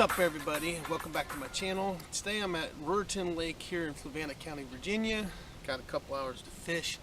What's up, everybody? Welcome back to my channel. Today I'm at Ruritan Lake here in Fluvanna County, Virginia. Got a couple hours to fish.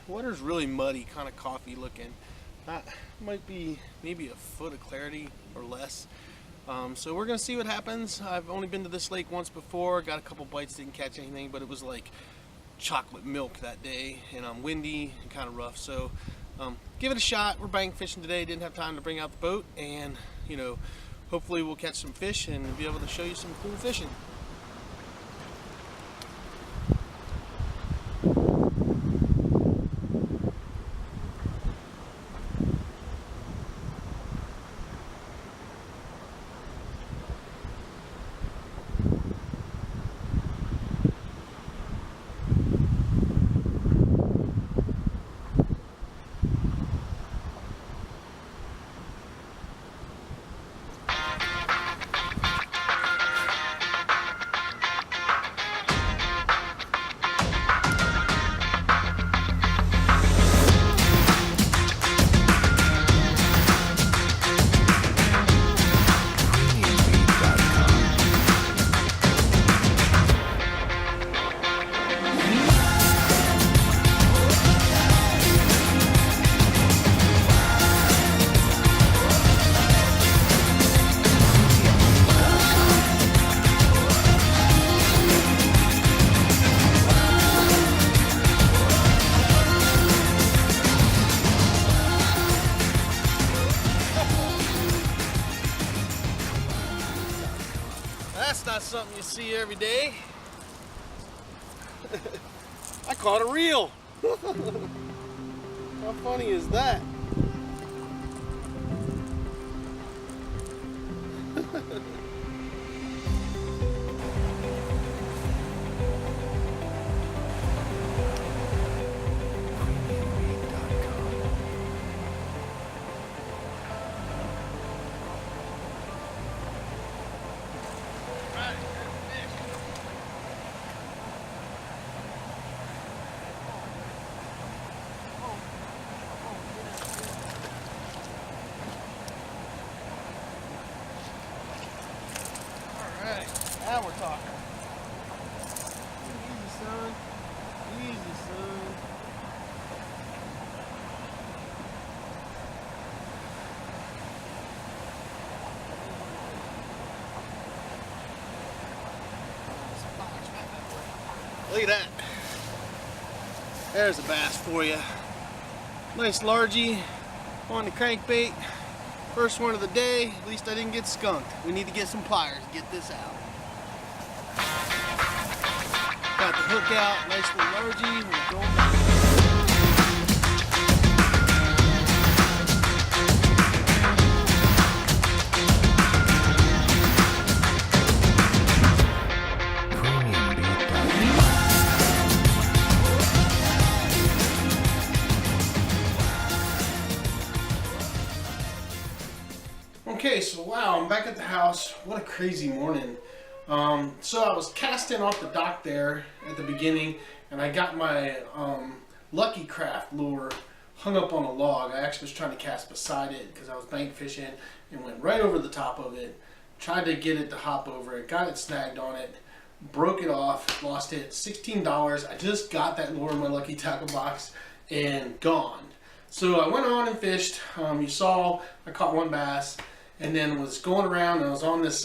Water's really muddy, kind of coffee looking. Might be maybe a foot of clarity or less. So we're gonna see what happens. I've only been to this lake once before. Got a couple bites, didn't catch anything, but it was like chocolate milk that day, and windy and kind of rough. So give it a shot. We're bank fishing today. Didn't have time to bring out the boat, and hopefully we'll catch some fish and be able to show you some cool fishing. That's not something you see every day. I caught a reel. How funny is that? Now we're talking. Easy, son. Easy, son. Look at that. There's a bass for you. Nice largie on the crankbait. First one of the day. At least I didn't get skunked. We need to get some pliers to get this out. Got the hook out, nice little largie. We're going back. Okay, so wow, I'm back at the house. What a crazy morning. So I was casting off the dock there at the beginning, and I got my Lucky Craft lure hung up on a log. I actually was trying to cast beside it because I was bank fishing and went right over the top of it. Tried to get it to hop over it, got it snagged on it, broke it off, lost it. $16. I just got that lure in my Lucky Tackle box and gone. So I went on and fished. You saw I caught one bass. And then was going around, and I was on this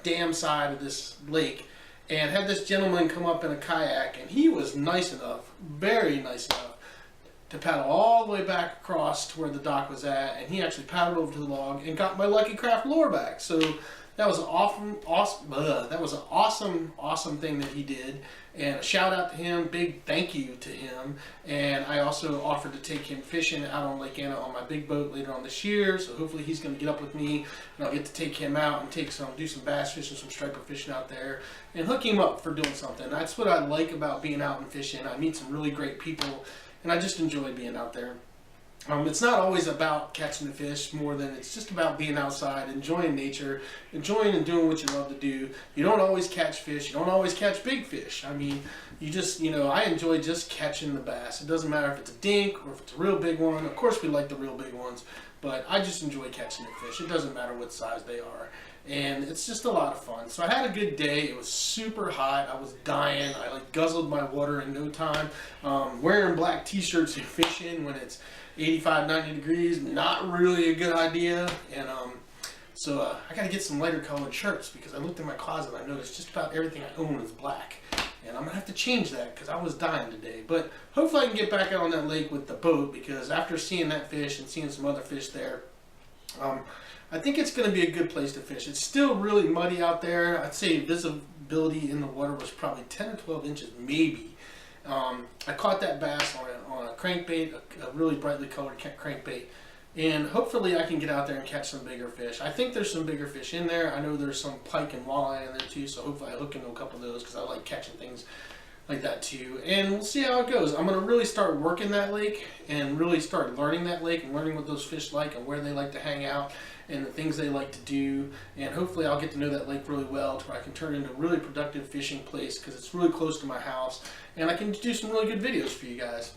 dam side of this lake, and had this gentleman come up in a kayak, and he was nice enough, very nice enough, to paddle all the way back across to where the dock was at, and he actually paddled over to the log and got my Lucky Craft lure back. So that was an awesome thing that he did, and a shout out to him, big thank you to him. And I also offered to take him fishing out on Lake Anna on my big boat later on this year, so hopefully he's going to get up with me, and I'll get to take him out and do some bass fishing, some striper fishing out there, and hook him up for doing something. That's what I like about being out and fishing. I meet some really great people, and I just enjoy being out there. It's not always about catching the fish more than it's just about being outside, enjoying nature, enjoying and doing what you love to do. You don't always catch fish. You don't always catch big fish. I mean, you just, I enjoy just catching the bass. It doesn't matter if it's a dink or if it's a real big one. Of course, we like the real big ones, but I just enjoy catching the fish. It doesn't matter what size they are. and it's just a lot of fun. So I had a good day. It was super hot. I was dying. I like guzzled my water in no time. Wearing black t-shirts and fishing when it's 85, 90 degrees, not really a good idea. And so I got to get some lighter colored shirts because I looked in my closet and I noticed just about everything I own is black. And I'm going to have to change that because I was dying today. But hopefully I can get back out on that lake with the boat, because after seeing that fish and seeing some other fish there, I think it's going to be a good place to fish. It's still really muddy out there. I'd say visibility in the water was probably 10 or 12 inches maybe. I caught that bass on a crankbait, a really brightly colored crankbait. And hopefully I can get out there and catch some bigger fish. I think there's some bigger fish in there. I know there's some pike and walleye in there too, so hopefully I hook into a couple of those because I like catching things like that too. And we'll see how it goes. I'm going to really start working that lake and really start learning that lake and learning what those fish like and where they like to hang out and the things they like to do. And hopefully I'll get to know that lake really well to where I can turn it into a really productive fishing place because it's really close to my house. And I can do some really good videos for you guys.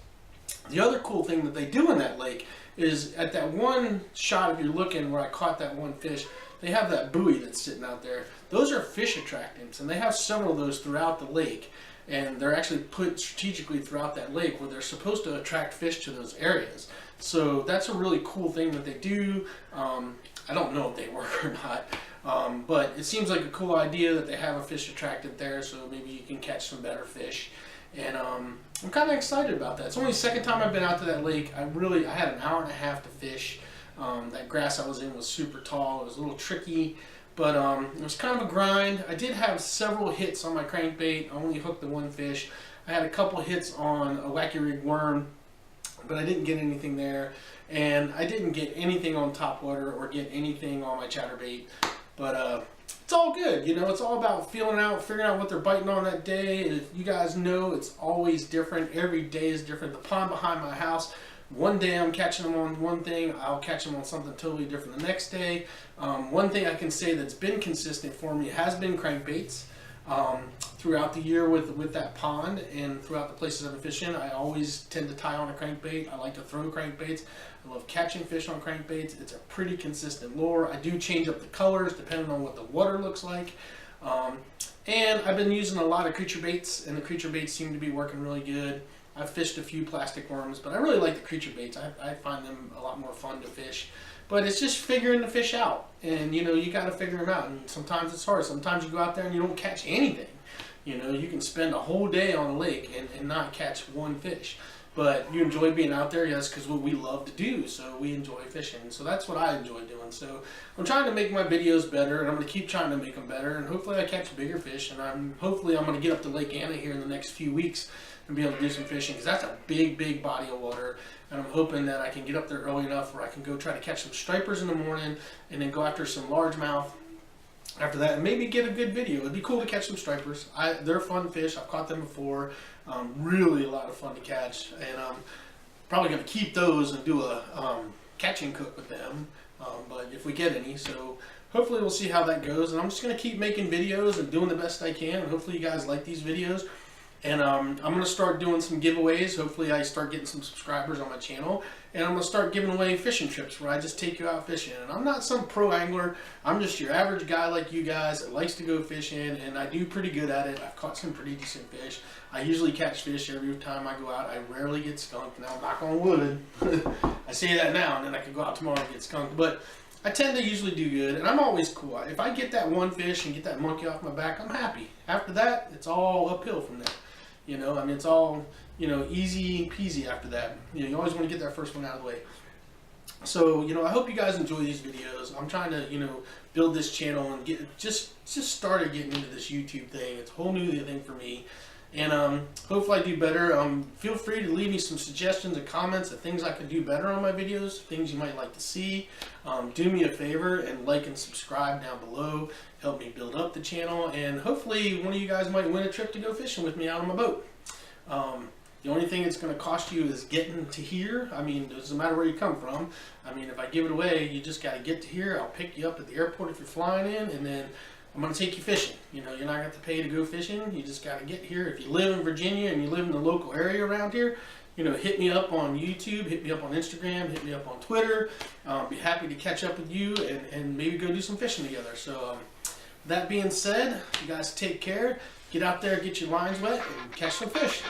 The other cool thing that they do in that lake is at that one shot, if you're looking where I caught that one fish, they have that buoy that's sitting out there. Those are fish attractants, and they have several of those throughout the lake. And they're actually put strategically throughout that lake where they're supposed to attract fish to those areas. So that's a really cool thing that they do. I don't know if they work or not, but it seems like a cool idea that they have a fish attractant there, so maybe you can catch some better fish. And I'm kind of excited about that. It's only the second time I've been out to that lake. I had an hour and a half to fish. That grass I was in was super tall. It was a little tricky, but it was kind of a grind. I did have several hits on my crankbait. I only hooked the one fish. I had a couple hits on a wacky rig worm, but I didn't get anything there. And I didn't get anything on topwater or get anything on my chatterbait. But it's all good, you know. It's all about feeling out, figuring out what they're biting on that day. And if you guys know, it's always different. Every day is different. The pond behind my house, one day I'm catching them on one thing, I'll catch them on something totally different the next day. One thing I can say that's been consistent for me has been crankbaits. Throughout the year with that pond and throughout the places I've been fishing, I always tend to tie on a crankbait. I like to throw crankbaits. I love catching fish on crankbaits. It's a pretty consistent lure. I do change up the colors depending on what the water looks like. And I've been using a lot of creature baits, and the creature baits seem to be working really good. I've fished a few plastic worms, but I really like the creature baits. I find them a lot more fun to fish. But it's just figuring the fish out, and you know, you got to figure them out. And sometimes it's hard. Sometimes you go out there and you don't catch anything. You know, you can spend a whole day on a lake and not catch one fish. But you enjoy being out there, yes, because what we love to do. So we enjoy fishing. So that's what I enjoy doing. So I'm trying to make my videos better, and I'm going to keep trying to make them better. And hopefully I catch bigger fish. And hopefully I'm going to get up to Lake Anna here in the next few weeks and be able to do some fishing, because that's a big, big body of water. And I'm hoping that I can get up there early enough where I can go try to catch some stripers in the morning and then go after some largemouth after that, and maybe get a good video. It'd be cool to catch some stripers. They're fun fish. I've caught them before. Really a lot of fun to catch, and I'm probably going to keep those and do a catch and cook with them, but if we get any. So hopefully we'll see how that goes, and I'm just going to keep making videos and doing the best I can, and hopefully you guys like these videos. And I'm going to start doing some giveaways. Hopefully I start getting some subscribers on my channel. And I'm going to start giving away fishing trips where I just take you out fishing. And I'm not some pro angler. I'm just your average guy like you guys that likes to go fishing. And I do pretty good at it. I've caught some pretty decent fish. I usually catch fish every time I go out. I rarely get skunked. Now, knock on wood. I say that now, and then I could go out tomorrow and get skunked. But I tend to usually do good, and I'm always cool. If I get that one fish and get that monkey off my back, I'm happy. After that, it's all uphill from there. You know, I mean, it's all, you know, easy peasy after that. You know, you always want to get that first one out of the way. So, you know, I hope you guys enjoy these videos. I'm trying to, you know, build this channel and get just started getting into this YouTube thing. It's a whole new thing for me. And hopefully I do better. Feel free to leave me some suggestions and comments of things I could do better on my videos, things you might like to see. Do me a favor and like and subscribe down below. Help me build up the channel, and hopefully one of you guys might win a trip to go fishing with me out on my boat. The only thing it's going to cost you is getting to here. I mean, it doesn't matter where you come from. I mean, if I give it away, you just got to get to here. I'll pick you up at the airport if you're flying in, and then I'm going to take you fishing. You know, you're not going to have to pay to go fishing. You just got to get here. If you live in Virginia and you live in the local area around here, you know, hit me up on YouTube, hit me up on Instagram, hit me up on Twitter. Be happy to catch up with you and maybe go do some fishing together. So that being said, you guys take care. Get out there, get your lines wet, and catch some fish.